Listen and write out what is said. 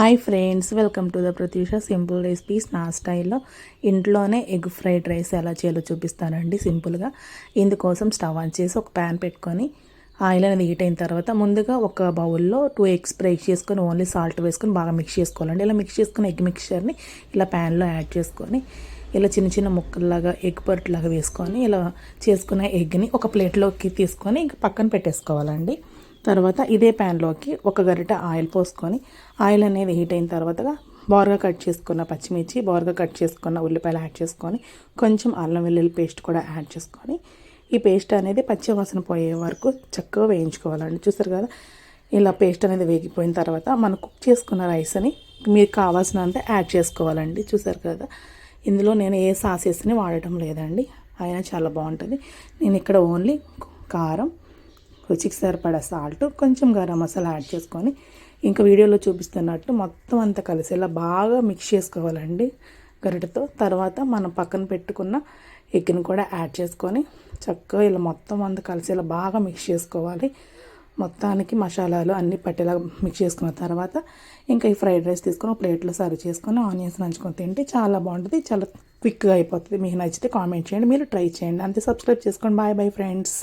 Hi friends, welcome to the Prathyusha simple recipes. నా స్టైల్లో ఇంట్లోనే ఎగ్ ఫ్రైడ్ రైస్ ఎలా చేయాలో చూపిస్తానండి సింపుల్గా. ఇందుకోసం స్టవ్ ఆన్ చేసి ఒక ప్యాన్ పెట్టుకొని ఆయిల్ అనేది హీట్ అయిన తర్వాత ముందుగా ఒక బౌల్లో 2 ఎగ్స్ బ్రేక్ చేసుకొని ఓన్లీ సాల్ట్ వేసుకొని బాగా మిక్స్ చేసుకోవాలండి. ఇలా మిక్స్ చేసుకుని ఎగ్ మిక్చర్ని ఇలా ప్యాన్లో యాడ్ చేసుకొని ఇలా చిన్న చిన్న ముక్కల్లాగా ఎగ్ పర్ట్లాగా వేసుకొని ఇలా చేసుకున్న ఎగ్ని ఒక ప్లేట్లోకి తీసుకొని ఇంక పక్కన పెట్టేసుకోవాలండి. తర్వాత ఇదే ప్యాన్లోకి ఒక గరిట ఆయిల్ పోసుకొని ఆయిల్ అనేది హీట్ అయిన తర్వాత బారుగా కట్ చేసుకున్న పచ్చిమిర్చి, బారుగా కట్ చేసుకున్న ఉల్లిపాయలు యాడ్ చేసుకొని కొంచెం అల్లం వెల్లుల్లి పేస్ట్ కూడా యాడ్ చేసుకొని ఈ పేస్ట్ అనేది పచ్చి వాసన పోయే వరకు చక్కగా వేయించుకోవాలండి. చూసారు కదా, ఇలా పేస్ట్ అనేది వేగిపోయిన తర్వాత మనం కుక్ చేసుకున్న రైస్ని మీకు కావాల్సినంత యాడ్ చేసుకోవాలండి. చూసారు కదా, ఇందులో నేను ఏ సాసెస్ని వాడటం లేదండి, అయినా చాలా బాగుంటుంది. నేను ఇక్కడ ఓన్లీ కారం, రుచికి సరిపడా సాల్ట్, కొంచెం గరం మసాలా యాడ్ చేసుకొని ఇంకా వీడియోలో చూపిస్తున్నట్టు మొత్తం అంతా కలిసేలా బాగా మిక్స్ చేసుకోవాలండి గరిటతో. తర్వాత మనం పక్కన పెట్టుకున్న ఎగ్ని కూడా యాడ్ చేసుకొని చక్కగా ఇలా మొత్తం అంతా కలిసేలా బాగా మిక్స్ చేసుకోవాలి. మొత్తానికి మసాలాలు అన్నీ పట్టేలా మిక్స్ చేసుకున్న తర్వాత ఇంకా ఈ ఫ్రైడ్ రైస్ తీసుకొని ప్లేట్లో సర్వ్ చేసుకొని ఆనియన్స్ నంచుకొని తింటే చాలా బాగుంటుంది, చాలా క్విక్గా అయిపోతుంది. మీకు నచ్చితే కామెంట్ చేయండి, మీరు ట్రై చేయండి. అంతే, సబ్స్క్రైబ్ చేసుకోండి. Bye bye friends.